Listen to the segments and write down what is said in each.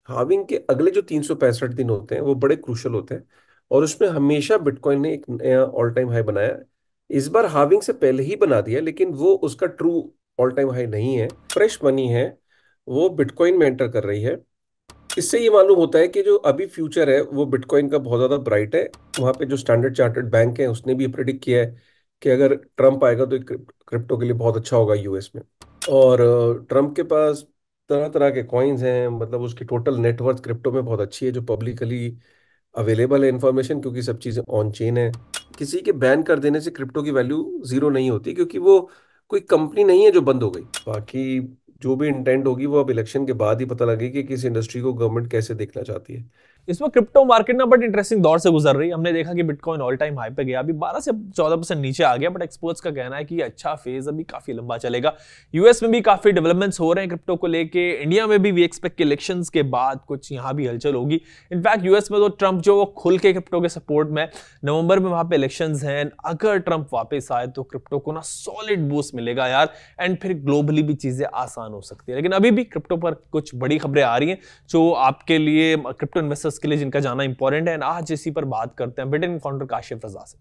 Halving के अगले जो 365 दिन होते हैं वो बड़े क्रूशल होते हैं, और उसमें हमेशा बिटकॉइन ने एक नया ऑल टाइम हाई बनाया है। इस बार हार्विंग से पहले ही बना दिया, लेकिन वो उसका ट्रू ऑल टाइम हाई नहीं है। फ्रेश मनी है वो बिटकॉइन में एंटर कर रही है। इससे ये मालूम होता है कि जो अभी फ्यूचर है वो बिटकॉइन का बहुत ज्यादा ब्राइट है। वहां पे जो स्टैंडर्ड चार्टर्ड बैंक है उसने भी प्रिडिक्ट किया है कि अगर ट्रम्प आएगा तो क्रिप्टो के लिए बहुत अच्छा होगा यूएस में। और ट्रम्प के पास तरह तरह के कॉइन्स हैं, मतलब उसकी टोटल नेटवर्थ क्रिप्टो में बहुत अच्छी है, जो पब्लिकली अवेलेबल है इंफॉर्मेशन, क्योंकि सब चीज़ें ऑन चेन है। किसी के बैन कर देने से क्रिप्टो की वैल्यू जीरो नहीं होती, क्योंकि वो कोई कंपनी नहीं है जो बंद हो गई। बाकी जो भी इंटेंट होगी वो अब इलेक्शन के बाद ही पता लगेगी कि किस इंडस्ट्री को गवर्नमेंट कैसे देखना चाहती है। इस वक्त क्रिप्टो मार्केट ना बड़ी इंटरेस्टिंग दौर से गुजर रही है। हमने देखा कि बिटकॉइन ऑल टाइम हाई पे गया, अभी 12 से 14% नीचे आ गया, बट एक्सपर्ट्स का कहना है कि ये अच्छा फेज अभी काफी लंबा चलेगा। यूएस में भी काफी डेवलपमेंट्स हो रहे हैं क्रिप्टो को लेके। इंडिया में भी वी एक्सपेक्ट इलेक्शंस के बाद कुछ यहाँ भी हलचल होगी। इनफैक्ट यूएस में तो ट्रंप जो वो खुल के क्रिप्टो के सपोर्ट में, नवंबर में वहां पे इलेक्शंस हैं, अगर ट्रंप वापस आए तो क्रिप्टो को ना सॉलिड बूस्ट मिलेगा यार, एंड फिर ग्लोबली भी चीजें आसान हो सकती है। लेकिन अभी भी क्रिप्टो पर कुछ बड़ी खबरें आ रही हैं जो आपके लिए, क्रिप्टो इन्वेस्टर्स के लिए जिनका जाना इंपॉर्टेंट है। एंड आज इसी पर बात करते हैं बिटकॉइन फाउंडर काशिफ रजा से।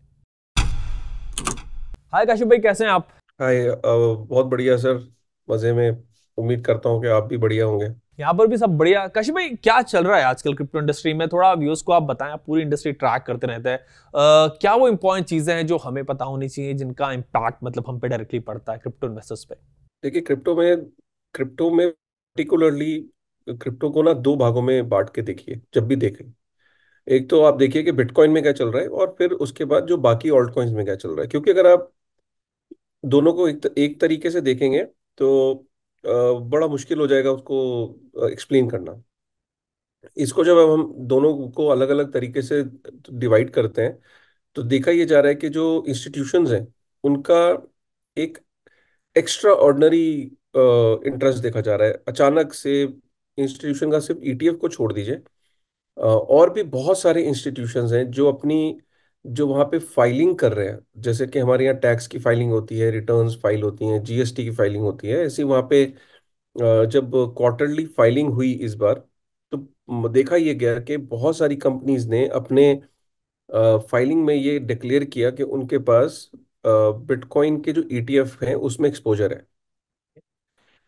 हाय काशिफ भाई, कैसे हैं आप? हाय, बहुत बढ़िया सर, मज़े में। उम्मीद करता हूँ कि आप भी बढ़िया होंगे। यहाँ पर भी सब बढ़िया। काशिफ भाई, क्या चल रहा है आजकल क्रिप्टो इंडस्ट्री में? थोड़ा व्यूअर्स को आप बताएं, आप पूरी इंडस्ट्री ट्रैक करते रहते हैं। क्या वो इंपॉर्टेंट चीजें हैं जो हमें पता होनी चाहिए, जिनका इम्पैक्ट मतलब हम पे डायरेक्टली पड़ता है क्रिप्टो इन्वेस्टर्स पे? देखिए, क्रिप्टो में पर्टिकुलरली क्रिप्टो को ना दो भागों में बांट के देखिए जब भी देखें। एक तो आप देखिए कि बिटकॉइन में क्या चल रहा है, और फिर उसके बाद जो बाकी ऑल्ट कॉइन्स में क्या चल रहा है, क्योंकि अगर आप दोनों को एक तरीके से देखेंगे तो बड़ा मुश्किल हो जाएगा उसको एक्सप्लेन करना। इसको जब अब हम दोनों को अलग अलग तरीके से डिवाइड करते हैं, तो देखा ये जा रहा है कि जो इंस्टीट्यूशंस हैं उनका एक एक्स्ट्रा ऑर्डिनरी इंटरेस्ट देखा जा रहा है अचानक से। इंस्टीट्यूशन का सिर्फ ईटीएफ को छोड़ दीजिए, और भी बहुत सारे इंस्टीट्यूशंस हैं जो अपनी जो वहाँ पे फाइलिंग कर रहे हैं। जैसे कि हमारे यहाँ टैक्स की फाइलिंग होती है, रिटर्न्स फाइल होती हैं, जीएसटी की फाइलिंग होती है, ऐसी वहाँ पे जब क्वार्टरली फाइलिंग हुई इस बार, तो देखा ये गया कि बहुत सारी कंपनीज ने अपने फाइलिंग में ये डिक्लेयर किया कि उनके पास बिटकॉइन के जो ईटीएफ हैं उसमें एक्सपोजर है।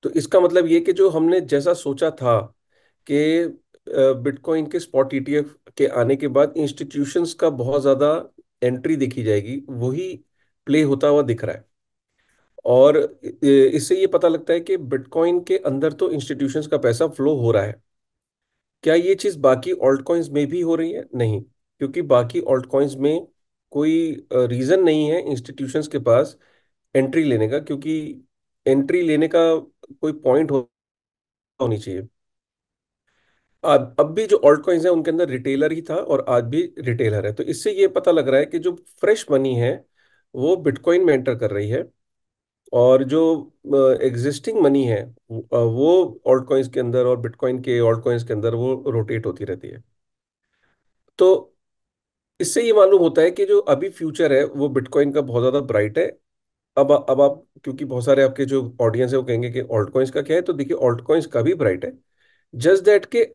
तो इसका मतलब ये कि जो हमने जैसा सोचा था कि बिटकॉइन के स्पॉट ईटीएफ के आने के बाद इंस्टीट्यूशंस का बहुत ज़्यादा एंट्री देखी जाएगी, वही प्ले होता हुआ दिख रहा है। और इससे ये पता लगता है कि बिटकॉइन के अंदर तो इंस्टीट्यूशंस का पैसा फ्लो हो रहा है। क्या ये चीज़ बाकी ऑल्ट कॉइन्स में भी हो रही है? नहीं, क्योंकि बाकी ऑल्ट कॉइन्स में कोई रीज़न नहीं है इंस्टीट्यूशंस के पास एंट्री लेने का, क्योंकि एंट्री लेने का कोई पॉइंट होनी चाहिए। अब भी जो ऑल्ट कॉइन्स हैं उनके अंदर रिटेलर ही था, और आज भी रिटेलर है। तो इससे ये पता लग रहा है कि जो फ्रेश मनी है वो बिटकॉइन में एंटर कर रही है, और जो एग्जिस्टिंग मनी है वो ऑल्ट कॉइन्स के अंदर और बिटकॉइन के ऑल्ट कॉइन्स के अंदर वो रोटेट होती रहती है। तो इससे ये मालूम होता है कि जो अभी फ्यूचर है वो बिटकॉइन का बहुत ज़्यादा ब्राइट है। अब आप, क्योंकि बहुत सारे आपके जो ऑडियंस है वो कहेंगे कि ऑल्ट कॉइन्स का क्या है, तो देखिए ऑल्ट कॉइन्स का भी ब्राइट है। जस्ट दैट के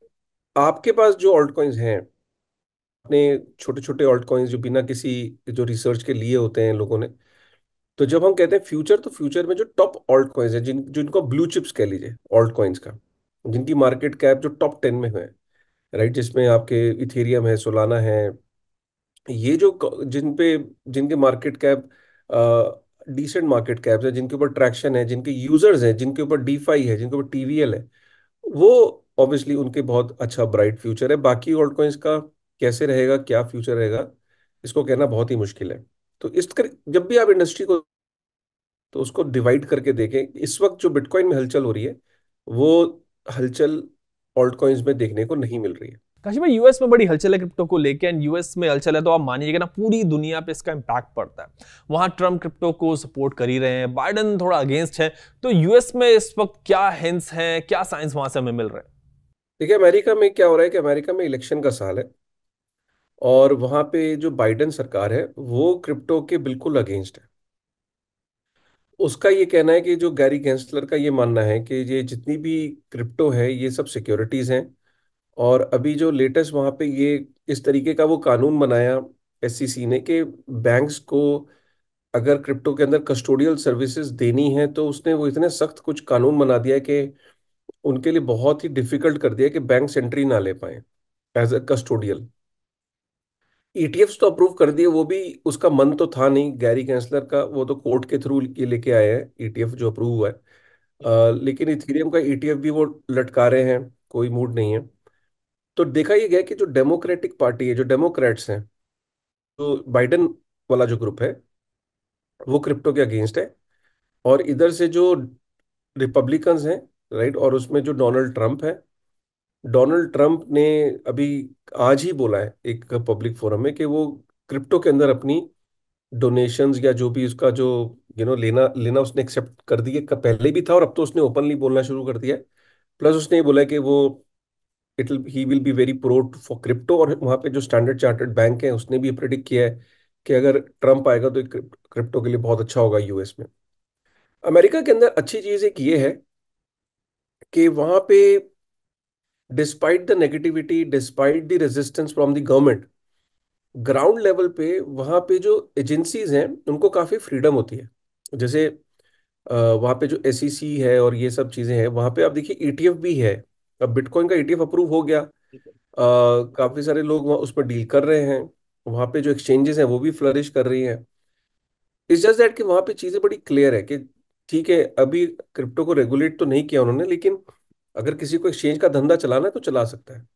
आपके पास जो ऑल्ट कॉइन्स हैं, अपने छोटे छोटे ऑल्ट कॉइन्स जो बिना किसी जो रिसर्च के लिए होते हैं लोगों ने, तो जब हम कहते हैं फ्यूचर, तो फ्यूचर में जो टॉप ऑल्ट कॉइन्स हैं जिनको ब्लू चिप्स कह लीजिए ऑल्ट कॉइन्स का, जिनकी मार्केट कैप जो टॉप 10 में है, राइट, जिसमें आपके इथेरियम है, सोलाना है, ये जो जिनके market cap decent market caps है, जिनके ऊपर ट्रैक्शन है, जिनके यूजर्स हैं, जिनके ऊपर डीफाई है, जिनके ऊपर टीवीएल है, वो ऑब्वियसली उनके बहुत अच्छा ब्राइट फ्यूचर है। बाकी ऑल्ट कॉइन्स का कैसे रहेगा, क्या फ्यूचर रहेगा, इसको कहना बहुत ही मुश्किल है। तो जब भी आप इंडस्ट्री को, तो उसको डिवाइड करके देखें। इस वक्त जो बिटकॉइन में हलचल हो रही है वो हलचल ऑल्ट कॉइन्स में देखने को नहीं मिल रही है। काशिफ भाई, यूएस में बड़ी हलचल है क्रिप्टो को लेके, एंड यूएस में हलचल है तो आप मानिएगा ना पूरी दुनिया पे इसका इंपैक्ट पड़ता है। वहां ट्रम्प क्रिप्टो को सपोर्ट कर ही रहे हैं, बाइडेन थोड़ा अगेंस्ट है। तो यूएस में इस वक्त क्या हिंट्स हैं, क्या साइंस वहां से हमें मिल रहे हैं? देखिए, अमेरिका में क्या हो रहा है कि अमेरिका में इलेक्शन का साल है, और वहां पे जो बाइडेन सरकार है वो क्रिप्टो के बिल्कुल अगेंस्ट है। उसका ये कहना है कि जो गैरी गेंसलर का ये मानना है कि ये जितनी भी क्रिप्टो है ये सब सिक्योरिटीज हैं, और अभी जो लेटेस्ट वहां पे ये इस तरीके का वो कानून बनाया एससीसी ने कि बैंक्स को अगर क्रिप्टो के अंदर कस्टोडियल सर्विसेज देनी है तो उसने वो इतने सख्त कुछ कानून बना दिया है कि उनके लिए बहुत ही डिफिकल्ट कर दिया कि बैंक एंट्री ना ले पाए एज अ कस्टोडियल। ईटीएफ्स तो अप्रूव कर दिए, वो भी उसका मन तो था नहीं गैरी कैंसलर का, वो तो कोर्ट के थ्रू ये लेके आए हैं ईटीएफ जो अप्रूव हुआ है। लेकिन इथेरियम का ईटीएफ भी वो लटका रहे हैं, कोई मूड नहीं है। तो देखा ये गया कि जो डेमोक्रेटिक पार्टी है, जो डेमोक्रेट्स हैं, जो बाइडेन वाला जो ग्रुप है, वो क्रिप्टो के अगेंस्ट है। और इधर से जो रिपब्लिकन्स हैं, राइट, और उसमें जो डोनाल्ड ट्रंप है, डोनाल्ड ट्रंप ने अभी आज ही बोला है एक पब्लिक फोरम में कि वो क्रिप्टो के अंदर अपनी डोनेशंस या जो भी उसका जो लेना लेना उसने एक्सेप्ट कर दिया, पहले भी था और अब तो उसने ओपनली बोलना शुरू कर दिया है। प्लस उसने ये बोला है कि वो it he will be very pro for crypto. और वहाँ पे जो स्टैंडर्ड चार्टर्ड बैंक है उसने भी प्रिडिक्ट किया है कि अगर ट्रंप आएगा तो क्रिप्टो के लिए बहुत अच्छा होगा यूएस में। अमेरिका के अंदर अच्छी चीज एक ये है कि वहाँ पे despite the negativity, despite the resistance from the government, ground level पे वहाँ पे जो एजेंसीज हैं उनको काफ़ी फ्रीडम होती है। जैसे वहाँ पे जो एसईसी है और ये सब चीज़ें हैं, वहाँ पे आप देखिए ईटीएफ भी है। अब बिटकॉइन का ईटीएफ अप्रूव हो गया, काफ़ी सारे लोग वहाँ उस पर डील कर रहे हैं। वहाँ पे जो एक्सचेंजेस हैं वो भी फ्लरिश कर रही हैं। इट्स जस्ट दैट कि वहाँ पे चीज़ें बड़ी क्लियर है कि ठीक है, अभी क्रिप्टो को रेगुलेट तो नहीं किया उन्होंने, लेकिन अगर किसी को एक्सचेंज का धंधा चलाना है तो चला सकता है।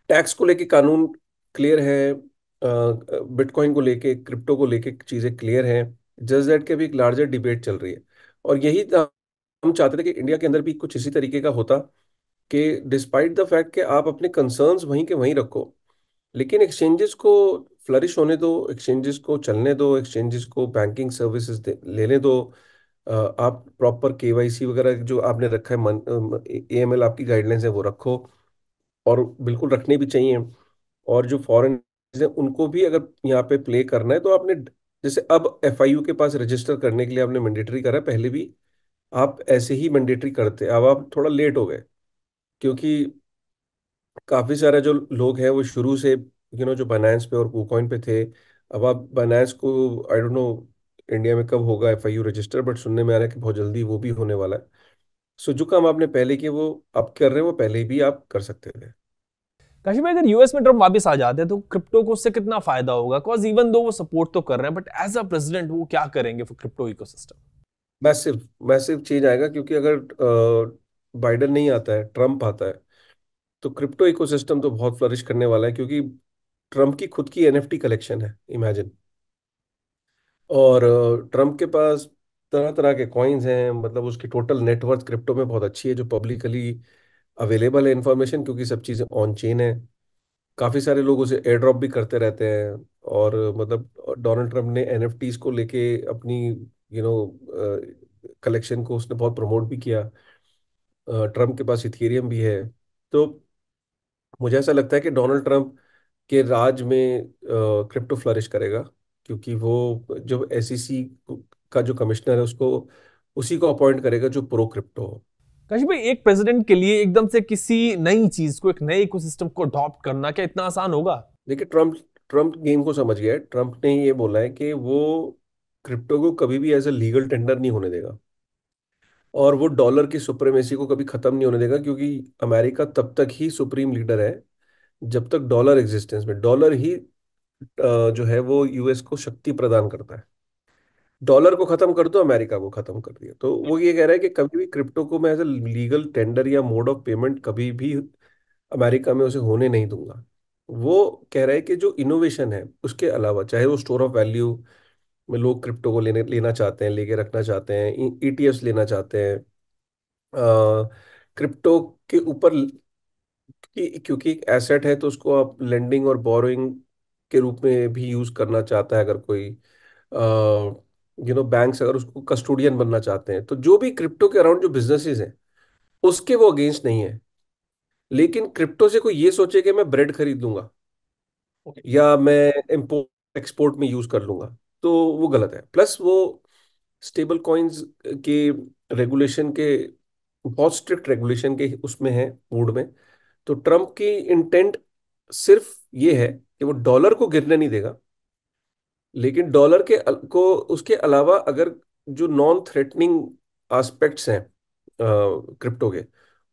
टैक्स को लेके कानून क्लियर है, बिटकॉइन को लेके, क्रिप्टो को लेके चीज़ें क्लियर हैं। जस्ट दैट के अभी एक लार्जर डिबेट चल रही है। और यही हम चाहते थे कि इंडिया के अंदर भी कुछ इसी तरीके का होता कि डिस्पाइट द फैक्ट कि आप अपने कंसर्न्स वहीं के वहीं रखो, लेकिन एक्सचेंजेस को फ्लरिश होने दो, एक्सचेंजेस को चलने दो, एक्सचेंजेस को बैंकिंग सर्विसेज लेने दो। आप प्रॉपर केवाईसी वगैरह जो आपने रखा है, एएमएल आपकी गाइडलाइंस है वो रखो, और बिल्कुल रखनी भी चाहिए। और जो फॉरेन है उनको भी अगर यहाँ पे प्ले करना है तो आपने, जैसे अब एफआईयू के पास रजिस्टर करने के लिए आपने मैंडेटरी करा है, पहले भी आप ऐसे ही मैंडेटरी करते, अब आप थोड़ा लेट हो गए क्योंकि काफी सारे जो लोग हैं वो शुरू से जो बायनेंस पे और कुकॉइन पे थे। अब आप बायनेंस को, आई डोंट नो इंडिया में कब होगा एफआईयू रजिस्टर, बट सुनने में आ रहा है कि बहुत जल्दी वो भी होने वाला है। सो जो काम आपने पहले किए वो आप कर रहे हैं, वो पहले भी आप कर सकते थे। काशिफ भाई, अगर यूएस में ट्रम्प वापस आ जाते हैं तो क्रिप्टो को उससे कितना फायदा होगा? बिकॉज इवन दो वो सपोर्ट तो कर रहे हैं, बट एज अ प्रेसिडेंट वो क्या करेंगे for crypto ecosystem? Massive massive change आएगा, क्योंकि अगर बाइडन नहीं आता है, ट्रम्प आता है, तो क्रिप्टो इकोसिस्टम तो बहुत फ्लरिश करने वाला है। क्योंकि ट्रम्प की खुद की एनएफटी कलेक्शन है, इमेजिन। और ट्रम्प के पास तरह तरह के कॉइन्स हैं, मतलब उसकी टोटल नेटवर्थ क्रिप्टो में बहुत अच्छी है, जो पब्लिकली अवेलेबल है इंफॉर्मेशन, क्योंकि सब चीज़ें ऑन चेन है। काफ़ी सारे लोग उसे एयर ड्रॉप भी करते रहते हैं। और मतलब डोनाल्ड ट्रम्प ने एनएफटीज को लेके अपनी कलेक्शन को उसने बहुत प्रमोट भी किया। ट्रम्प के पास इथेरियम भी है। तो मुझे ऐसा लगता है कि डोनाल्ड ट्रम्प के राज में क्रिप्टो फ्लरिश करेगा, क्योंकि वो जो एसईसी का जो कमिश्नर है उसको उसी को अपॉइंट करेगा जो प्रो क्रिप्टो हो। काशिफ भाई, एक प्रेसिडेंट के लिए एकदम से किसी नई चीज को, एक नए इकोसिस्टम को अडॉप्ट करना क्या इतना आसान होगा? देखिए, ट्रम्प ट्रम्प गेम को समझ गया है। ट्रम्प ने ये बोला है कि वो क्रिप्टो को कभी भी एज अ लीगल टेंडर नहीं होने देगा, और वो डॉलर की सुप्रीमेसी को कभी खत्म नहीं होने देगा, क्योंकि अमेरिका तब तक ही सुप्रीम लीडर है जब तक डॉलर एग्जिस्टेंस में, डॉलर ही जो है वो यूएस को शक्ति प्रदान करता है। डॉलर को खत्म कर दो, अमेरिका को खत्म कर दिया, तो वो ये कह रहा है कि कभी भी क्रिप्टो को मैं एज ए लीगल टेंडर या मोड ऑफ पेमेंट कभी भी अमेरिका में उसे होने नहीं दूंगा। वो कह रहा है कि जो इनोवेशन है उसके अलावा, चाहे वो स्टोर ऑफ वैल्यू में लोग क्रिप्टो को लेने लेना चाहते हैं, लेके रखना चाहते हैं, ईटीएफ्स लेना चाहते हैं, क्रिप्टो के ऊपर, क्योंकि एक एसेट है तो उसको आप लेंडिंग और बोरोइंग के रूप में भी यूज करना चाहता है अगर कोई, बैंक्स अगर उसको कस्टोडियन बनना चाहते हैं, तो जो भी क्रिप्टो के अराउंड जो बिजनेसेस हैं उसके वो अगेंस्ट नहीं है। लेकिन क्रिप्टो से कोई ये सोचे कि मैं ब्रेड खरीद लूंगा या मैं इम्पोर्ट एक्सपोर्ट में यूज कर लूंगा, तो वो गलत है। प्लस वो स्टेबल कॉइन्स के रेगुलेशन के, बहुत स्ट्रिक्ट रेगुलेशन के उसमें है, मूड में। तो ट्रम्प की इंटेंट सिर्फ ये है कि वो डॉलर को गिरने नहीं देगा, लेकिन डॉलर के को उसके अलावा अगर जो नॉन थ्रेटनिंग एस्पेक्ट्स हैं क्रिप्टो के,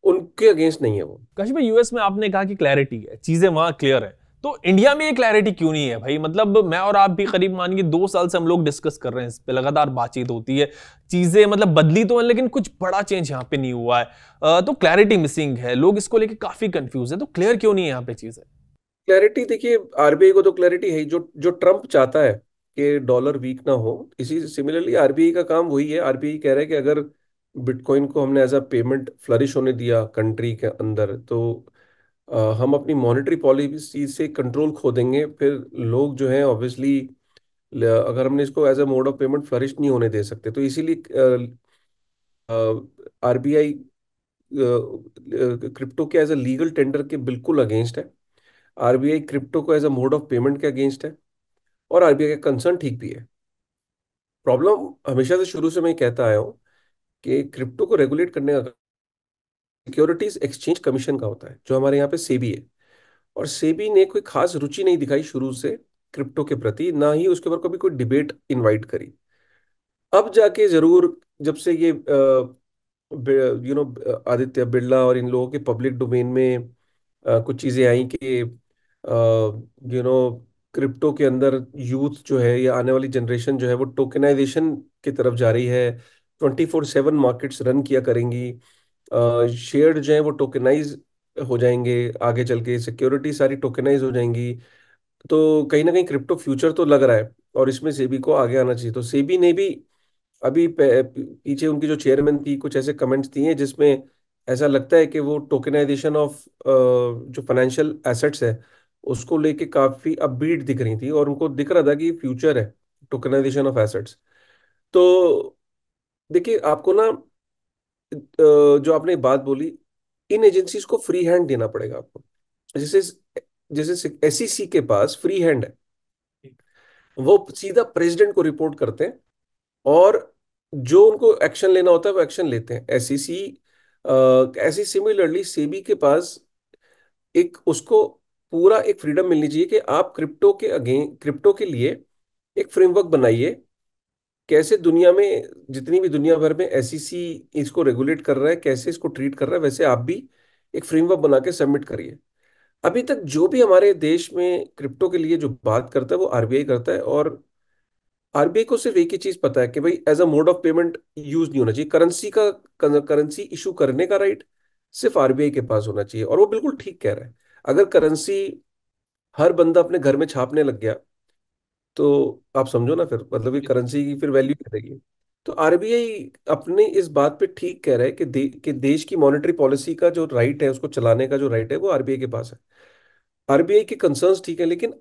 उनके अगेंस्ट नहीं है वो। कशिश भाई, यूएस में आपने कहा कि क्लैरिटी है, चीजें वहां क्लियर है, तो इंडिया में ये क्लैरिटी क्यों नहीं है भाई? मतलब मैं और आप भी करीब मानिए 2 साल से हम लोग डिस्कस कर रहे हैं इस पे, लगातार बातचीत होती है, चीजें मतलब बदली तो है लेकिन कुछ बड़ा चेंज यहाँ पे नहीं हुआ है। तो क्लैरिटी मिसिंग है, लोग इसको लेके काफी कंफ्यूज है, तो क्लियर क्यों नहीं है यहाँ पे चीजें? क्लैरिटी देखिए, आरबीआई को तो क्लैरिटी है ही। जो जो ट्रम्प चाहता है कि डॉलर वीक ना हो, इसी सिमिलरली आरबीआई का काम वही है। आरबीआई कह रहा है कि अगर बिटकॉइन को हमने एज अ पेमेंट फ्लरिश होने दिया कंट्री के अंदर, तो हम अपनी मॉनेटरी पॉलिसी से कंट्रोल खो देंगे। फिर लोग जो हैं ऑब्वियसली, अगर हमने इसको as a mode of payment flourish नहीं होने दे सकते, तो इसीलिए आरबीआई क्रिप्टो के एज अ लीगल टेंडर के बिल्कुल अगेंस्ट है। आरबीआई क्रिप्टो को as a mode of payment के अगेंस्ट है, और आरबीआई का कंसर्न ठीक भी है। प्रॉब्लम हमेशा से शुरू से मैं कहता आया हूँ कि क्रिप्टो को रेगुलेट करने का सिक्योरिटीज एक्सचेंज कमीशन का होता है, जो हमारे यहाँ पे सेबी है। और सेबी ने कोई खास रुचि नहीं दिखाई शुरू से क्रिप्टो के प्रति, ना ही उसके ऊपर कभी कोई डिबेट इनवाइट करी। अब जाके जरूर, जब से ये आदित्य बिरला और इन लोगों के पब्लिक डोमेन में कुछ चीजें आई कि क्रिप्टो के अंदर यूथ जो है या आने वाली जनरेशन जो है वो टोकेनाइजेशन की तरफ जा रही है। 24/7 मार्केट्स रन किया करेंगी, शेयर जो है वो टोकेनाइज हो जाएंगे, आगे चल के सिक्योरिटी सारी टोकेनाइज हो जाएंगी। तो कहीं ना कहीं क्रिप्टो फ्यूचर तो लग रहा है, और इसमें सेबी को आगे आना चाहिए। तो सेबी ने भी अभी पीछे उनकी जो चेयरमैन थी, कुछ ऐसे कमेंट्स दिए हैं जिसमें ऐसा लगता है कि वो टोकेनाइजेशन ऑफ जो फाइनेंशियल एसेट्स है उसको लेके काफी अपबीट दिख रही थी, और उनको दिख रहा था कि फ्यूचर है टोकेनाइजेशन ऑफ एसेट्स। तो देखिए, आपको ना जो आपने बात बोली, इन एजेंसीज को फ्री हैंड देना पड़ेगा आपको। जैसे जैसे एसईसी के पास फ्री हैंड है, वो सीधा प्रेसिडेंट को रिपोर्ट करते हैं, और जो उनको एक्शन लेना होता है वो एक्शन लेते हैं। एसईसी ऐसी सिमिलरली सेबी के पास एक उसको पूरा एक फ्रीडम मिलनी चाहिए कि आप क्रिप्टो के लिए एक फ्रेमवर्क बनाइए। कैसे दुनिया में, जितनी भी दुनिया भर में एसईसी इसको रेगुलेट कर रहा है, कैसे इसको ट्रीट कर रहा है, वैसे आप भी एक फ्रेमवर्क बना के सबमिट करिए। अभी तक जो भी हमारे देश में क्रिप्टो के लिए जो बात करता है वो आरबीआई करता है, और आरबीआई को सिर्फ एक ही चीज पता है कि भाई as a mode of payment use नहीं होना चाहिए। करेंसी इशू करने का राइट सिर्फ आरबीआई के पास होना चाहिए, और वो बिल्कुल ठीक कह रहा है। अगर करेंसी हर बंदा अपने घर में छापने लग गया, तो आप समझो ना, फिर मतलब ये करेंसी की फिर वैल्यू क्या रहेगी। तो आरबीआई अपने इस बात पे ठीक कह रहा है कि कि देश की मॉनेटरी पॉलिसी का जो राइट है, उसको चलाने का जो राइट है, वो आरबीआई के पास है। आरबीआई के कंसर्न्स ठीक है, लेकिन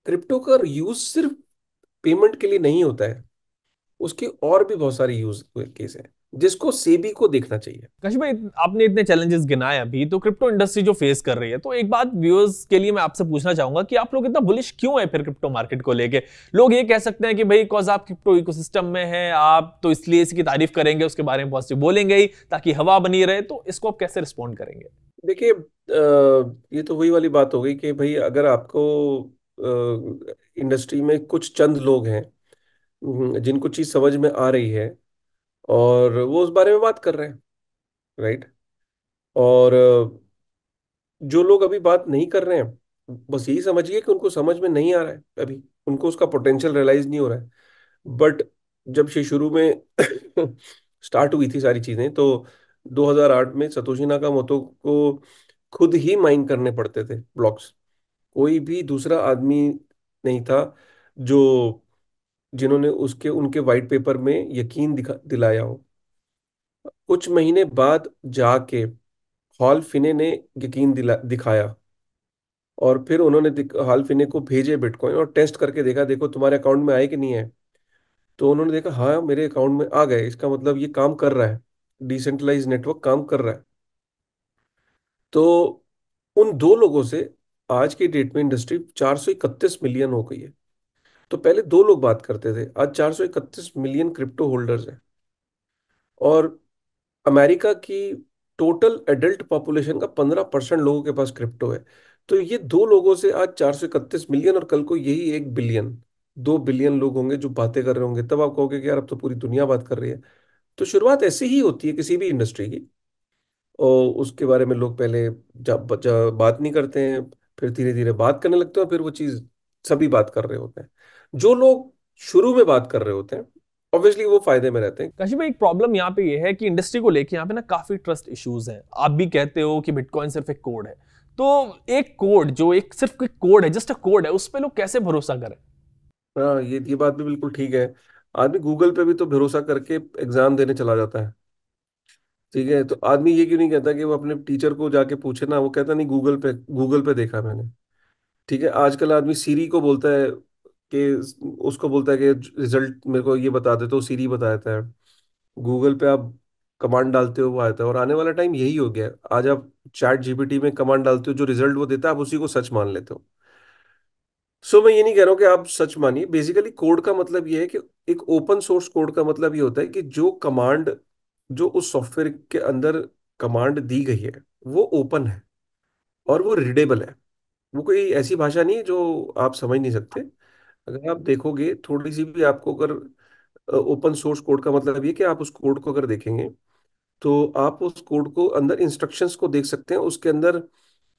क्रिप्टो का यूज सिर्फ पेमेंट के लिए नहीं होता है, उसके और भी बहुत सारे यूज केस हैं जिसको सेबी को देखना चाहिए। कशिश भाई, आपने इतने चैलेंजेस गिनाए अभी, तो क्रिप्टो इंडस्ट्री जो फेस कर रही है, तो एक बात व्यूअर्स के लिए मैं आपसे पूछना चाहूंगा कि आप लोग इतना बुलिश क्यों है फिर क्रिप्टो मार्केट को लेके? लोग ये कह सकते हैं कि भाई बिकॉज आप क्रिप्टो इकोसिस्टम में हैं, आप तो इसलिए इसकी तारीफ करेंगे, उसके बारे में पॉजिटिव बोलेंगे ही ताकि हवा बनी रहे, तो इसको आप कैसे रिस्पॉन्ड करेंगे? देखिए, ये तो वही वाली बात हो गई कि भाई अगर आपको इंडस्ट्री में कुछ चंद लोग हैं जिनको चीज समझ में आ रही है, और वो उस बारे में बात कर रहे हैं, राइट। और जो लोग अभी बात नहीं कर रहे हैं, बस यही समझिए कि उनको समझ में नहीं आ रहा है अभी, उनको उसका पोटेंशियल रियलाइज नहीं हो रहा है। बट जब से शुरू में स्टार्ट हुई थी सारी चीजें, तो 2008 में सतोशी नाकामोटो को खुद ही माइन करने पड़ते थे ब्लॉक्स। कोई भी दूसरा आदमी नहीं था जो जिन्होंने उसके उनके वाइट पेपर में यकीन दिलाया हो। कुछ महीने बाद जाके हॉल फिने ने यकीन दिखाया, और फिर उन्होंने हॉल फिने को भेजे बिटकॉइन और टेस्ट करके देखा, देखो तुम्हारे अकाउंट में आए कि नहीं है। तो उन्होंने देखा, हाँ मेरे अकाउंट में आ गए, इसका मतलब ये काम कर रहा है, डिसेंट्रलाइज नेटवर्क काम कर रहा है। तो उन दो लोगों से आज की डेट में इंडस्ट्री 431 मिलियन हो गई है। तो पहले दो लोग बात करते थे, आज 431 मिलियन क्रिप्टो होल्डर्स हैं। और अमेरिका की टोटल एडल्ट पॉपुलेशन का 15% लोगों के पास क्रिप्टो है। तो ये दो लोगों से आज 431 मिलियन, और कल को यही 1 बिलियन, 2 बिलियन लोग होंगे जो बातें कर रहे होंगे, तब आप कहोगे कि यार अब तो पूरी दुनिया बात कर रही है। तो शुरुआत ऐसी ही होती है किसी भी इंडस्ट्री की। और उसके बारे में लोग पहले जब बात नहीं करते हैं, फिर धीरे धीरे बात करने लगते हैं, और फिर वो चीज सभी बात कर रहे होते हैं। जो लोग शुरू में बात कर रहे होते हैं, ऑब्वियसली वो फायदे में रहते हैं। काशी भाई, एक प्रॉब्लम यहाँ पे ये है कि इंडस्ट्री को लेके यहाँ पे ना काफी ट्रस्ट इश्यूज हैं। आप भी कहते हो कि बिटकॉइन सिर्फ एक कोड है, तो एक कोड जो एक सिर्फ एक कोड है, जस्ट अ कोड है, उस पे लोग कैसे भरोसा करें? हाँ, ये बात भी बिल्कुल ठीक है। आदमी गूगल पे भी तो भरोसा करके एग्जाम देने चला जाता है। ठीक है, तो आदमी ये क्यों नहीं कहता कि वो अपने टीचर को जाके पूछे ना, वो कहता नहीं गूगल पे देखा मैंने। ठीक है, आजकल आदमी सीरी को बोलता है कि, उसको बोलता है कि रिजल्ट मेरे को ये बता दे, तो सीरी बता देता है। गूगल पे आप कमांड डालते हो वो आता है, और आने वाला टाइम यही हो गया है। आज आप चैट जीपीटी में कमांड डालते हो, जो रिजल्ट वो देता है आप उसी को सच मान लेते हो। सो मैं ये नहीं कह रहा हूँ कि आप सच मानिए। बेसिकली कोड का मतलब ये है कि एक ओपन सोर्स कोड का मतलब ये होता है कि जो कमांड, जो उस सॉफ्टवेयर के अंदर कमांड दी गई है, वो ओपन है और वो रीडेबल है। वो कोई ऐसी भाषा नहीं है जो आप समझ नहीं सकते। अगर आप देखोगे थोड़ी सी भी, आपको अगर ओपन सोर्स कोड का मतलब ये कि आप उस कोड को अगर देखेंगे, तो आप उस कोड को अंदर इंस्ट्रक्शंस को देख सकते हैं। उसके अंदर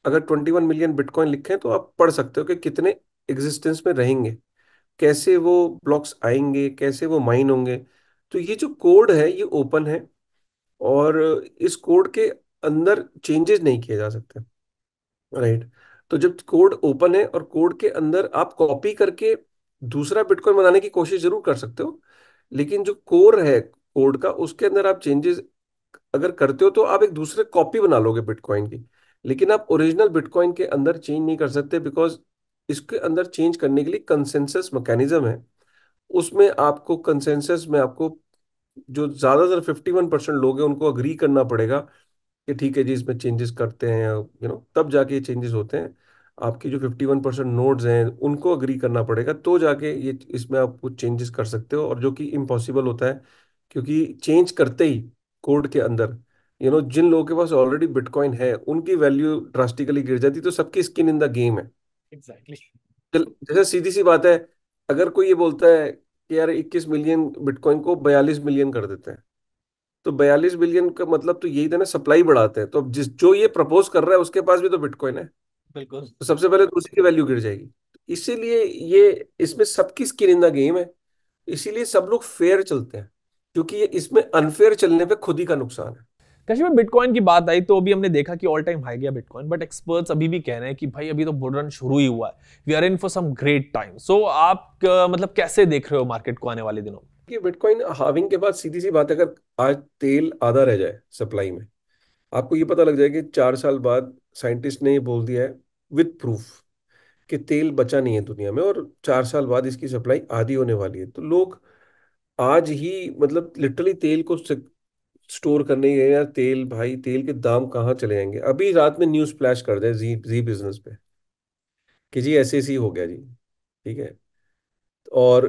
अगर 21 मिलियन बिटकॉइन लिखे हैं, तो आप पढ़ सकते हो कि कितने एग्जिस्टेंस में रहेंगे, कैसे वो ब्लॉक्स आएंगे, कैसे वो माइन होंगे। तो ये जो कोड है ये ओपन है, और इस कोड के अंदर चेंजेस नहीं किए जा सकते। राइट। तो जब कोड ओपन है और कोड के अंदर आप कॉपी करके दूसरा बिटकॉइन बनाने की कोशिश जरूर कर सकते हो, लेकिन जो कोर है कोड का, उसके अंदर आप चेंजेस अगर करते हो तो आप एक दूसरे कॉपी बना लोगे बिटकॉइन की। लेकिन आप ओरिजिनल बिटकॉइन के अंदर चेंज नहीं कर सकते, बिकॉज इसके अंदर चेंज करने के लिए कंसेंसस मैकेनिज्म है। उसमें आपको कंसेंसस में आपको जो ज्यादातर 51% लोग हैं उनको अग्री करना पड़ेगा कि ठीक है जी इसमें चेंजेस करते हैं, तब जाके ये चेंजेस होते हैं। आपकी जो 51% नोड्स हैं उनको अग्री करना पड़ेगा, तो जाके ये इसमें आप कुछ चेंजेस कर सकते हो, और जो कि इम्पॉसिबल होता है। क्योंकि चेंज करते ही कोड के अंदर, जिन लोगों के पास ऑलरेडी बिटकॉइन है उनकी वैल्यू ड्रास्टिकली गिर जाती, तो सबकी स्किन इन द गेम है। एग्जैक्टली। जैसे सीधी सी बात है, अगर कोई ये बोलता है कि यार 21 मिलियन बिटकॉइन को 42 मिलियन कर देते हैं, तो 42 बिलियन का मतलब तो यही था ना, सप्लाई बढ़ाते हैं। तो अब जिस जो ये प्रपोज कर रहा है उसके पास भी तो बिटकॉइन है, बिल्कुल। तो सबसे पहले तो उसी की वैल्यू गिर जाएगी। इसीलिए ये, इसमें सबकी स्किन इन द गेम है। इसीलिए सब लोग फेयर चलते हैं, क्योंकि ये इसमें अनफेयर चलने पे खुद ही का नुकसान है। कश्मीर में बिटकॉइन की बात आई तो अभी हमने देखा कि ऑल टाइम हाई गया बिटकॉइन, बट एक्सपर्ट्स अभी भी कह रहे हैं कि भाई अभी तो बुल रन शुरू ही हुआ है, we are in for some great time. So आप मतलब कैसे देख रहे हो मार्केट को आने वाले दिनों में? कि बिटकॉइन हाविंग के बाद सीधी सी बात है, अगर आज तेल आधा रह जाए सप्लाई में, आपको ये पता लग जाए कि 4 साल बाद, साइंटिस्ट ने ये बोल दिया है विद प्रूफ कि तेल बचा नहीं है दुनिया में, और 4 साल बाद इसकी सप्लाई आधी होने वाली है। तो लोग आज ही मतलब लिटरली तेल को स्टोर करने गए। यार तेल, भाई तेल के दाम कहाँ चले जाएंगे। अभी रात में न्यूज़ फ्लैश कर दे जी जी बिजनेस पे कि जी ऐसे ऐसे ही हो गया जी। ठीक है। और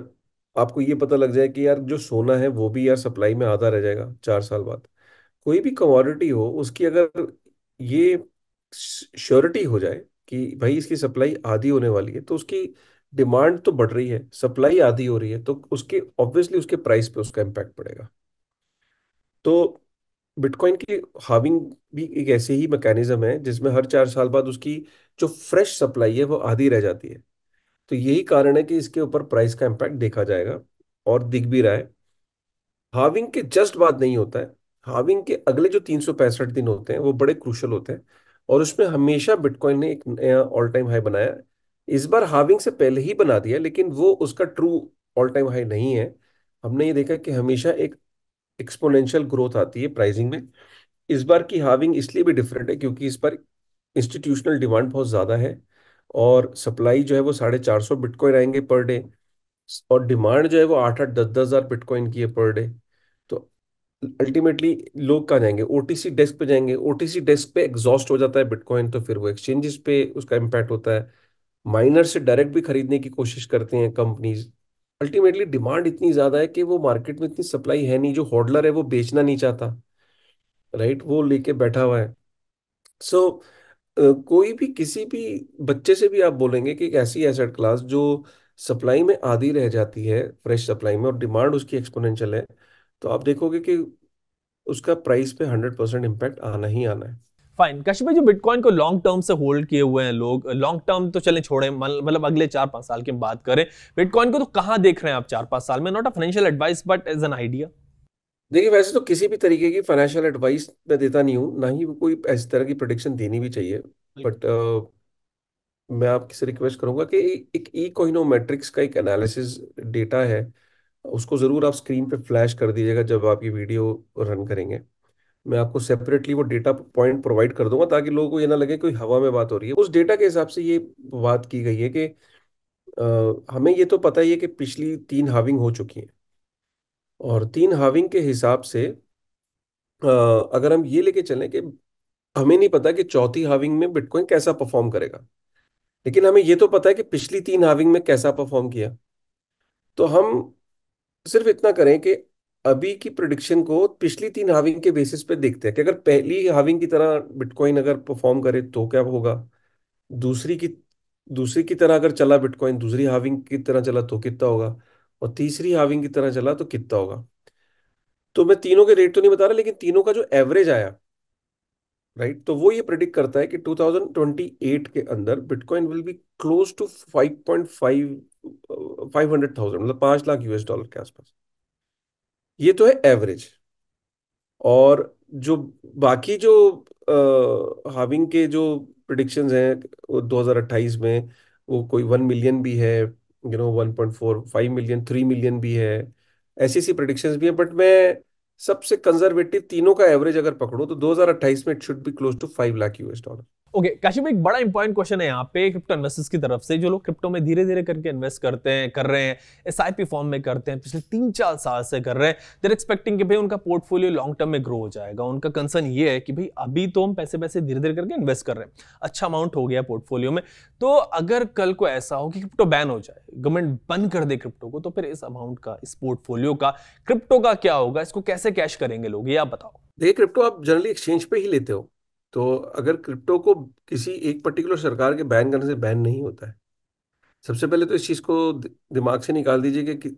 आपको ये पता लग जाए कि यार जो सोना है वो भी यार सप्लाई में आधा रह जाएगा 4 साल बाद। कोई भी कमोडिटी हो उसकी अगर ये श्योरिटी हो जाए कि भाई इसकी सप्लाई आधी होने वाली है, तो उसकी डिमांड तो बढ़ रही है, सप्लाई आधी हो रही है, तो उसके ऑब्वियसली उसके प्राइस पे उसका इम्पैक्ट पड़ेगा। तो बिटकॉइन की हाविंग भी एक ऐसे ही मैकेनिज्म है जिसमें हर 4 साल बाद उसकी जो फ्रेश सप्लाई है वो आधी रह जाती है। तो यही कारण है कि इसके ऊपर प्राइस का इम्पैक्ट देखा जाएगा, और दिख भी रहा है। हाविंग के जस्ट बाद नहीं होता है। हाविंग के अगले जो 365 दिन होते हैं वो बड़े क्रूशल होते हैं, और उसमें हमेशा बिटकॉइन ने एक नया ऑल टाइम हाई बनाया है। इस बार हाविंग से पहले ही बना दिया, लेकिन वो उसका ट्रू ऑल टाइम हाई नहीं है। हमने ये देखा कि हमेशा एक एक्सपोनेंशियल ग्रोथ आती है प्राइसिंग में। इस बार की हाविंग इसलिए भी डिफरेंट है क्योंकि इस बार इंस्टीट्यूशनल डिमांड बहुत ज़्यादा है, और सप्लाई जो है वो 450 बिटकॉइन आएंगे पर डे, और डिमांड जो है वो 8-8 10-10 हज़ार बिटकॉइन की है पर डे। तो अल्टीमेटली लोग कहाँ जाएंगे, ओटीसी डेस्क पे जाएंगे। ओटीसी डेस्क पे एग्जॉस्ट हो जाता है बिटकॉइन, तो फिर वो एक्सचेंजेस पे उसका इम्पैक्ट होता है। माइनर से डायरेक्ट भी खरीदने की कोशिश करते हैं कंपनीज। अल्टीमेटली डिमांड इतनी ज्यादा है कि वो मार्केट में इतनी सप्लाई है नहीं, जो होल्डर है वो बेचना नहीं चाहता। राइट, वो लेके बैठा हुआ है। सो कोई भी किसी भी बच्चे से भी आप बोलेंगे कि एक ऐसी एसेट क्लास जो सप्लाई में आधी रह जाती है, फ्रेश सप्लाई में, और डिमांड उसकी एक्सपोनेंशियल है, तो आप देखोगे कि उसका प्राइस पे 100% इम्पैक्ट आना ही आना है। फाइन कशिश भाई, जो बिटकॉइन को लॉन्ग टर्म से होल्ड किए हुए हैं लोग, लॉन्ग टर्म तो चलें छोड़े, मतलब अगले 4-5 साल की हम बात करें, बिटकॉइन को तो कहां देख रहे हैं आप 4-5 साल में? Not a financial advice but as an idea. देखिए, वैसे तो किसी भी तरीके की फाइनेंशियल एडवाइस मैं देता नहीं हूँ, ना ही कोई इस तरह की प्रोडिक्शन देनी भी चाहिए। बट मैं आपसे रिक्वेस्ट करूंगा कि एक इकोनोमेट्रिक्स का एक एनालिसिस डेटा है, उसको ज़रूर आप स्क्रीन पे फ्लैश कर दीजिएगा जब आप ये वीडियो रन करेंगे। मैं आपको सेपरेटली वो डेटा पॉइंट प्रोवाइड कर दूंगा, ताकि लोगों को ये ना लगे कोई हवा में बात हो रही है। उस डेटा के हिसाब से ये बात की गई है कि हमें ये तो पता ही है कि पिछली 3 हाविंग हो चुकी हैं, और 3 हाविंग के हिसाब से अगर हम ये लेके चलें कि हमें नहीं पता कि चौथी हाविंग में बिटकॉइन कैसा परफॉर्म करेगा, लेकिन हमें ये तो पता है कि पिछली 3 हाविंग में कैसा परफॉर्म किया। तो हम सिर्फ इतना करें कि अभी की प्रिडिक्शन को पिछली 3 हाविंग के बेसिस पे देखते हैं कि अगर पहली हाविंग की तरह बिटकॉइन अगर परफॉर्म करे तो क्या होगा, दूसरी की दूसरी की तरह अगर चला बिटकॉइन, दूसरी हाविंग की तरह चला तो कितना होगा, और तीसरी हाविंग की तरह चला तो कितना होगा। तो मैं तीनों के रेट तो नहीं बता रहा, लेकिन तीनों का जो एवरेज आया, राइट, तो वो ये प्रिडिक्ट करता है कि 2028 के अंदर bitcoin will be close to 5,500,000, मतलब 5 लाख US डॉलर के आसपास। ये तो है एवरेज। और जो बाकी जो हाविंग के जो प्रिडिक्शंस हैं, वो 2028 में वो कोई 1 मिलियन भी है, 1.45 मिलियन, 3 मिलियन भी है। ऐसी ऐसी प्रिडिक्शंस भी है, बट मैं सबसे कंजर्वेटिव तीनों का एवरेज अगर पकड़ूं तो 2028 में it should be close to 5 lakh US dollar. Okay Kashif भाई, एक बड़ा इंपॉर्टेंट क्वेश्चन है यहाँ पे क्रिप्टो इन्वेस्टर्स की तरफ से, जो लोग क्रिप्टो में धीरे धीरे करके इन्वेस्ट करते हैं, कर रहे हैं, एसआईपी फॉर्म में करते हैं, पिछले 3-4 साल से कर रहे हैं, देर एक्सपेक्टिंग कि भाई उनका पोर्टफोलियो लॉन्ग टर्म में ग्रो हो जाएगा। उनका कंसर्न ये है कि भाई अभी तो हम पैसे पैसे धीरे धीरे करके इन्वेस्ट कर रहे हैं, अच्छा अमाउंट हो गया पोर्टफोलियो में, तो अगर कल को ऐसा हो कि क्रिप्टो बैन हो जाए, गवर्नमेंट बंद कर दे क्रिप्टो को, तो फिर इस अमाउंट का, इस पोर्टफोलियो का, क्रिप्टो का क्या होगा? इसको कैसे कैश करेंगे लोग, ये आप बताओ। देखिए, क्रिप्टो आप जनरली एक्सचेंज पे ही लेते हो, तो अगर क्रिप्टो को किसी एक पर्टिकुलर सरकार के बैन करने से बैन नहीं होता है। सबसे पहले तो इस चीज को दिमाग से निकाल दीजिए कि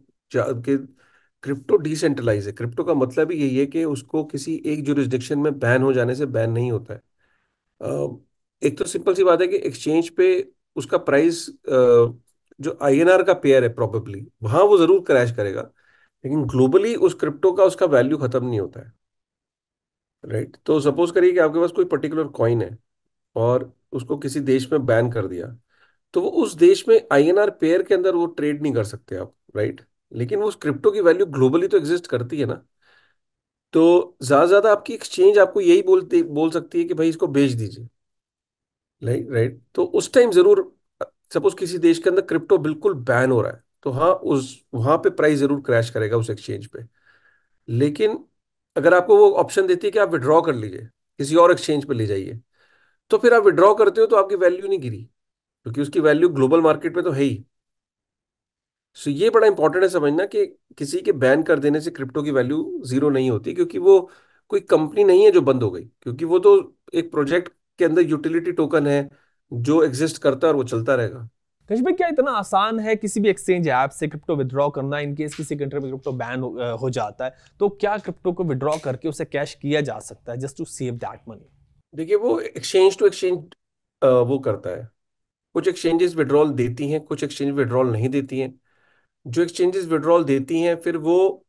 क्रिप्टो डिसेंट्रलाइज है। क्रिप्टो का मतलब ही यही है कि उसको किसी एक जुरिस्डिक्शन में बैन हो जाने से बैन नहीं होता है। एक तो सिंपल सी बात है कि एक्सचेंज पे उसका प्राइस, जो INR का पेयर है प्रोबेबली, वहां वो जरूर क्रैश करेगा, लेकिन ग्लोबली उस क्रिप्टो का उसका वैल्यू खत्म नहीं होता है। राइट, तो सपोज करिए कि आपके पास कोई पर्टिकुलर कॉइन है और उसको किसी देश में बैन कर दिया, तो वो उस देश में INR पेयर के अंदर वो ट्रेड नहीं कर सकते आप, राइट। लेकिन वो उस क्रिप्टो की वैल्यू ग्लोबली तो एग्जिस्ट करती है ना। तो ज्यादा से ज्यादा आपकी एक्सचेंज आपको यही बोल सकती है कि भाई इसको बेच दीजिए, राइट राइट। तो उस टाइम जरूर, सपोज किसी देश के अंदर क्रिप्टो बिल्कुल बैन हो रहा है, तो हाँ, उस वहां पे प्राइस जरूर क्रैश करेगा उस एक्सचेंज पे। लेकिन अगर आपको वो ऑप्शन देती है कि आप विड्रॉ कर लीजिए, किसी और एक्सचेंज पे ले जाइए, तो फिर आप विड्रॉ करते हो तो आपकी वैल्यू नहीं गिरी, क्योंकि उसकी वैल्यू ग्लोबल मार्केट में तो है ही। सो ये बड़ा इंपॉर्टेंट है समझना कि किसी के बैन कर देने से क्रिप्टो की वैल्यू जीरो नहीं होती, क्योंकि वो कोई कंपनी नहीं है जो बंद हो गई, क्योंकि वो तो एक प्रोजेक्ट के अंदर यूटिलिटी टोकन है जो एग्जिस्ट करता है और वो चलता रहेगा। कश भाई, क्या इतना आसान है किसी भी एक्सचेंज ऐप से क्रिप्टो विड्रॉ करना? इन केस किसी कंट्री में क्रिप्टो बैन हो जाता है, तो क्या क्रिप्टो को विड्रॉ करके उसे कैश किया जा सकता है, just to save that money? देखिए, वो एक्सचेंज टू एक्सचेंज वो करता है। कुछ एक्सचेंजेस विड्रॉल देती हैं, कुछ एक्सचेंज विड्रॉल नहीं देती हैं। जो एक्सचेंजेस विड्रॉल देती हैं, फिर वो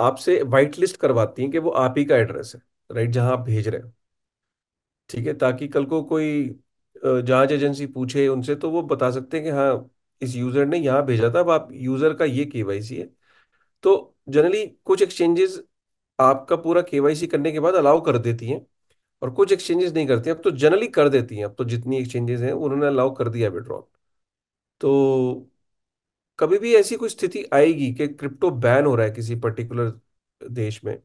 आपसे वाइट लिस्ट करवाती हैं कि वो आप ही का एड्रेस है, राइट, जहां आप भेज रहे हो। ठीक है, ताकि कल को कोई जांच एजेंसी पूछे उनसे, तो वो बता सकते हैं कि हाँ, इस यूजर ने यहाँ भेजा था, अब आप यूजर का ये KYC है। तो जनरली कुछ एक्सचेंजेस आपका पूरा KYC करने के बाद अलाउ कर देती हैं, और कुछ एक्सचेंजेस नहीं करती हैं। अब तो जनरली कर देती हैं, अब तो जितनी एक्सचेंजेस हैं उन्होंने अलाउ कर दिया विड्रॉल। तो कभी भी ऐसी कोई स्थिति आएगी कि क्रिप्टो बैन हो रहा है किसी पर्टिकुलर देश में,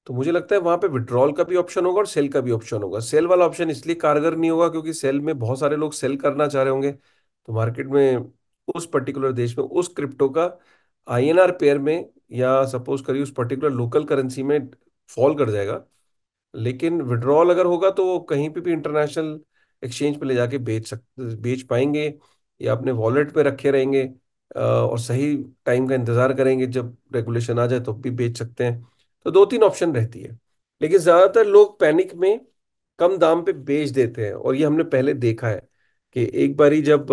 तो मुझे लगता है वहां पे विड्रॉल का भी ऑप्शन होगा और सेल का भी ऑप्शन होगा। सेल वाला ऑप्शन इसलिए कारगर नहीं होगा क्योंकि सेल में बहुत सारे लोग सेल करना चाह रहे होंगे, तो मार्केट में उस पर्टिकुलर देश में उस क्रिप्टो का INR पेयर में, या सपोज करिए उस पर्टिकुलर लोकल करेंसी में फॉल कर जाएगा। लेकिन विड्रॉल अगर होगा तो वो कहीं पे भी इंटरनेशनल एक्सचेंज पे ले जाके बेच पाएंगे, या अपने वॉलेट पे रखे रहेंगे, और सही टाइम का इंतजार करेंगे, जब रेगुलेशन आ जाए तो भी बेच सकते हैं। तो दो तीन ऑप्शन रहती है। लेकिन ज्यादातर लोग पैनिक में कम दाम पे बेच देते हैं, और ये हमने पहले देखा है कि एक बारी जब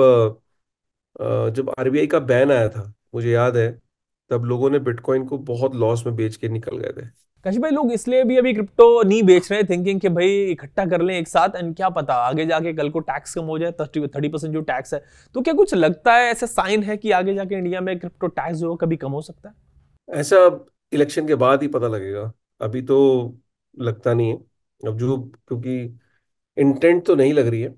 आरबीआई का बैन आया था, मुझे याद है, तब लोगों ने बिटकॉइन को बहुत लॉस में बेच के निकल गए थे। काशी भाई, लोग इसलिए भी अभी क्रिप्टो नहीं बेच रहे हैं, थिंकिंग कि भाई इकट्ठा कर लें एक साथ, एंड क्या पता आगे जाके कल को टैक्स कम हो जाए, 30% जो टैक्स है। तो क्या कुछ लगता है ऐसा साइन है कि आगे जाके इंडिया में क्रिप्टो टैक्स जो है कभी कम हो सकता है? ऐसा इलेक्शन के बाद ही पता लगेगा। अभी तो लगता नहीं है। अब जो, क्योंकि इंटेंट तो नहीं लग रही है।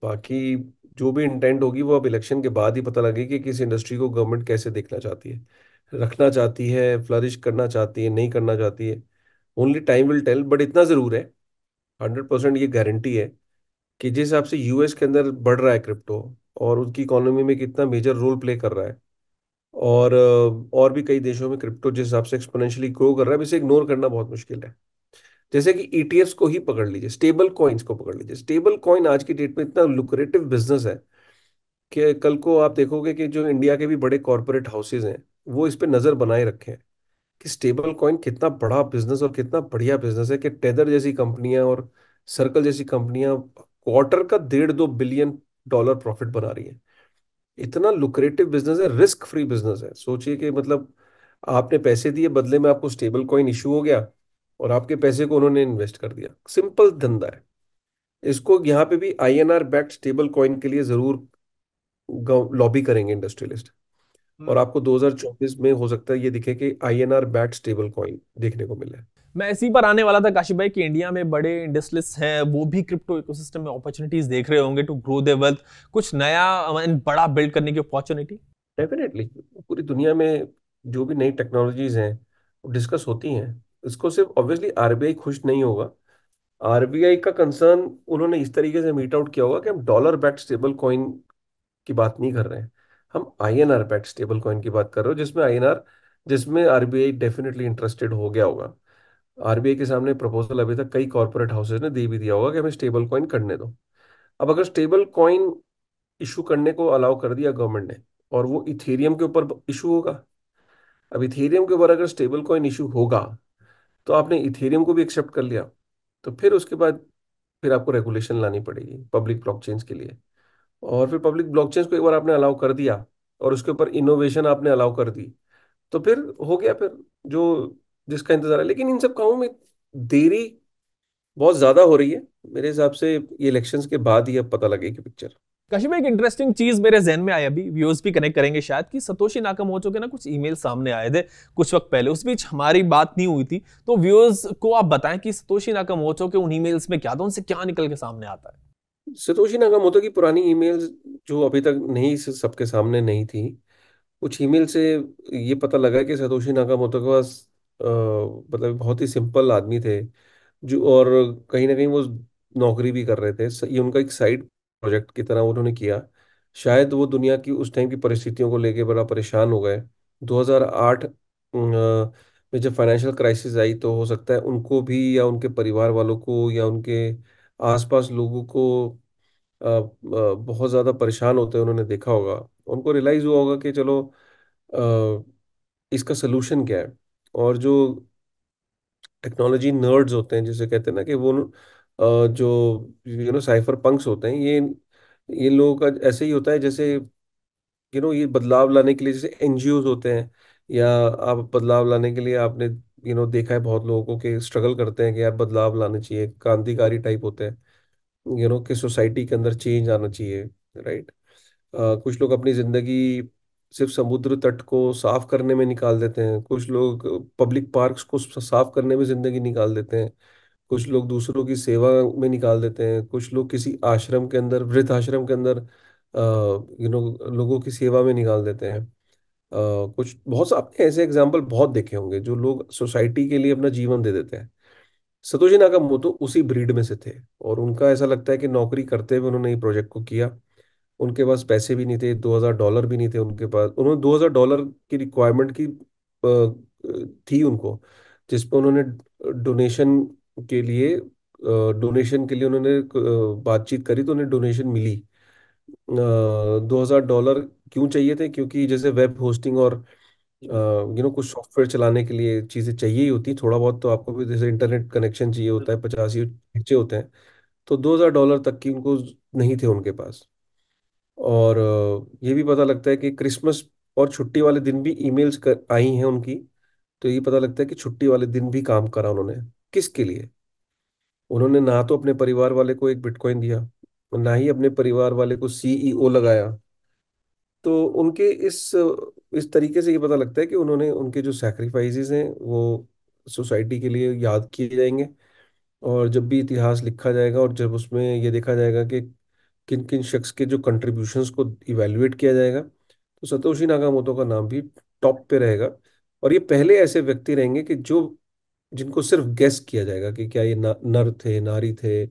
बाकी जो भी इंटेंट होगी वो अब इलेक्शन के बाद ही पता लगेगी कि किस इंडस्ट्री को गवर्नमेंट कैसे देखना चाहती है, रखना चाहती है, फ्लरिश करना चाहती है, नहीं करना चाहती है। Only time will tell. But इतना जरूर है, 100% ये गारंटी है कि जिस हिसाब से यूएस के अंदर बढ़ रहा है क्रिप्टो, और उनकी इकोनॉमी में कितना मेजर रोल प्ले कर रहा है, और भी कई देशों में क्रिप्टो जिस हिसाब से एक्सपोनेंशियली ग्रो कर रहा है, इसे इग्नोर करना बहुत मुश्किल है। जैसे कि ईटीएफ्स को ही पकड़ लीजिए, स्टेबल कॉइन्स को पकड़ लीजिए। स्टेबल कॉइन आज की डेट में इतना लुक्रेटिव बिजनेस है कि कल को आप देखोगे कि जो इंडिया के भी बड़े कॉरपोरेट हाउसेज हैं, वो इस पे नजर बनाए रखे हैं कि स्टेबल कॉइन कितना बड़ा बिजनेस और कितना बढ़िया बिजनेस है, कि टेदर जैसी कंपनियां और सर्कल जैसी कंपनियां क्वार्टर का 1.5-2 बिलियन डॉलर प्रॉफिट बना रही हैं। इतना लुक्रेटिव बिजनेस है, रिस्क फ्री बिजनेस है। सोचिए कि मतलब आपने पैसे दिए, बदले में आपको स्टेबल कॉइन इशू हो गया, और आपके पैसे को उन्होंने इन्वेस्ट कर दिया। सिंपल धंधा है। इसको यहाँ पे भी आईएनआर बैक्ड स्टेबल कॉइन के लिए जरूर लॉबी करेंगे इंडस्ट्रियलिस्ट। और आपको 2024 में हो सकता है ये दिखे कि आईएनआर बैक्ड स्टेबल कॉइन देखने को मिले। मैं इसी पर आने वाला था काशी भाई कि इंडिया में बड़े इंडस्ट्रियलिस्ट हैं, वो भी क्रिप्टो इकोसिस्टम में अपॉर्चुनिटीज देख रहे होंगे टू ग्रो देयर वेल्थ, कुछ नया and बड़ा बिल्ड करने की अपॉर्चुनिटी। डेफिनेटली पूरी दुनिया में जो भी नई टेक्नोलॉजीज हैं वो डिस्कस होती हैं। इसको सिर्फ ऑब्वियसली आरबीआई खुश नहीं होगा। आरबीआई का कंसर्न उन्होंने इस तरीके से मीट आउट किया होगा कि हम डॉलर बैक्ड स्टेबल कॉइन की बात नहीं कर रहे हैं, हम आईएनआर बैक्ड स्टेबल कॉइन की बात कर रहे हो, जिसमें आरबीआई डेफिनेटली इंटरेस्टेड हो गया होगा। आरबीआई के सामने प्रपोजल अभी तक कई कॉर्पोरेट हाउसेज ने दे भी दिया होगा कि हमें स्टेबल कॉइन करने दो। अब अगर स्टेबल कॉइन इशू करने को अलाउ कर दिया गवर्नमेंट ने, और वो इथेरियम के ऊपर इशू होगा। अब इथेरियम के ऊपर अगर स्टेबल कॉइन इशू होगा, तो आपने इथेरियम को भी एक्सेप्ट कर लिया, तो फिर उसके बाद फिर आपको रेगुलेशन लानी पड़ेगी पब्लिक ब्लॉकचेन्स के लिए। और फिर पब्लिक ब्लॉकचेन्स को एक बार आपने अलाउ कर दिया, और उसके ऊपर इनोवेशन आपने अलाउ कर दी, तो फिर हो गया। फिर जो जिसका इंतजार है। लेकिन इन सब कामों में देरी बहुत ज्यादा हो रही है। मेरे हिसाब से ये इलेक्शंस के बाद ही अब पता लगेगी पिक्चर। काशी भाई, एक इंटरेस्टिंग चीज मेरे जहन में आई, अभी व्यूअर्स भी कनेक्ट करेंगे शायद, कि सतोशी नाकामोटो के ना कुछ ईमेल सामने आए थे कुछ वक्त पहले, उस बीच हमारी बात नहीं हुई थी। तो व्यूअर्स को आप बताएं कि सतोशी नाकामोटो के उन ईमेल्स में क्या था, उनसे क्या निकल के सामने आता है? सतोशी नाकामोटो की पुरानी ईमेल्स जो अभी तक नहीं, सबके सामने नहीं थी, कुछ ईमेल से ये पता लगा कि सतोशी नाकामोटो के पास मतलब बहुत ही सिंपल आदमी थे, जो, और कहीं ना कहीं वो नौकरी भी कर रहे थे। ये उनका एक साइड प्रोजेक्ट की तरह उन्होंने किया। शायद वो दुनिया की उस टाइम की परिस्थितियों को लेके बड़ा परेशान हो गए। 2008 में जब फाइनेंशियल क्राइसिस आई, तो हो सकता है उनको भी, या उनके परिवार वालों को, या उनके आसपास लोगों को बहुत ज़्यादा परेशान होते हैं उन्होंने देखा होगा। उनको रियलाइज़ हुआ होगा कि चलो, अ, इसका सोल्यूशन क्या है। और जो टेक्नोलॉजी नर्ड्स होते हैं, जिसे कहते हैं ना, कि वो जो साइफर पंक्स होते हैं, ये लोगों का ऐसे ही होता है, जैसे ये बदलाव लाने के लिए जैसे एनजीओज होते हैं, या आप बदलाव लाने के लिए आपने देखा है बहुत लोगों को कि स्ट्रगल करते हैं कि यार बदलाव लाने चाहिए, क्रांतिकारी टाइप होते हैं, कि सोसाइटी के अंदर चेंज आना चाहिए। राइट। कुछ लोग अपनी जिंदगी सिर्फ समुद्र तट को साफ करने में निकाल देते हैं, कुछ लोग पब्लिक पार्क्स को साफ करने में जिंदगी निकाल देते हैं, कुछ लोग दूसरों की सेवा में निकाल देते हैं, कुछ लोग किसी आश्रम के अंदर, वृद्ध आश्रम के अंदर लोगों की सेवा में निकाल देते हैं। कुछ बहुत आपने ऐसे एग्जाम्पल बहुत देखे होंगे, जो लोग सोसाइटी के लिए अपना जीवन दे देते हैं। सतोशी नाकामोटो उसी ब्रीड में से थे। और उनका ऐसा लगता है कि नौकरी करते हुए उन्होंने ये प्रोजेक्ट को किया। उनके पास पैसे भी नहीं थे, $2000 भी नहीं थे उनके पास। उन्होंने $2000 की रिक्वायरमेंट की थी उनको, जिस पे उन्होंने डोनेशन के लिए, डोनेशन के लिए उन्होंने बातचीत करी तो उन्हें डोनेशन मिली। 2,000 डॉलर क्यों चाहिए थे? क्योंकि जैसे वेब होस्टिंग और कुछ सॉफ्टवेयर चलाने के लिए चीज़ें चाहिए ही होती, थोड़ा बहुत तो आपको भी जैसे इंटरनेट कनेक्शन चाहिए होता है, 50 ही खर्चे होते हैं। तो 2,000 डॉलर तक की उनको नहीं थे उनके पास। और ये भी पता लगता है कि क्रिसमस और छुट्टी वाले दिन भी ईमेल्स आई हैं उनकी। तो ये पता लगता है कि छुट्टी वाले दिन भी काम करा उन्होंने। किसके लिए? उन्होंने ना तो अपने परिवार वाले को एक बिटकॉइन दिया, ना ही अपने परिवार वाले को सीईओ लगाया। तो उनके इस तरीके से ये पता लगता है कि उन्होंने, उनके जो सैक्रिफाइसेस हैं वो सोसाइटी के लिए याद किए जाएंगे। और जब भी इतिहास लिखा जाएगा और जब उसमें ये देखा जाएगा कि किन किन शख्स के जो कंट्रीब्यूशंस को इवेल्युएट किया जाएगा, तो सतोशी नाकामोटो का नाम भी टॉप पे रहेगा। और ये पहले ऐसे व्यक्ति रहेंगे कि जो जिनको सिर्फ गेस किया जाएगा कि क्या ये नर थे, नारी थे,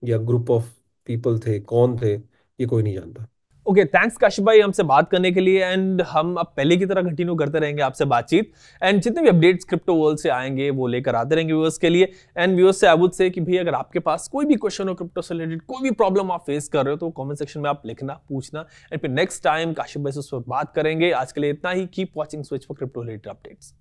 या ग्रुप ऑफ पीपल थे, कौन थे, ये कोई नहीं जानता। ओके, थैंक्स काशिफ भाई हमसे बात करने के लिए। एंड हम अब पहले की तरह कंटिन्यू करते रहेंगे आपसे बातचीत। एंड जितने भी अपडेट्स क्रिप्टो वर्ल्ड से आएंगे वो लेकर आते रहेंगे व्यूअर्स के लिए। एंड व्यूअर्स से आई वुड से कि भाई अगर आपके पास कोई भी क्वेश्चन हो क्रिप्टो से रिलेटेड, कोई भी प्रॉब्लम आप फेस कर रहे हो, तो कमेंट सेक्शन में आप लिखना, पूछना। एंड फिर नेक्स्ट टाइम काशिफ भाई से उस पर बात करेंगे। आज के लिए इतना ही। Keep watching switch for crypto related updates.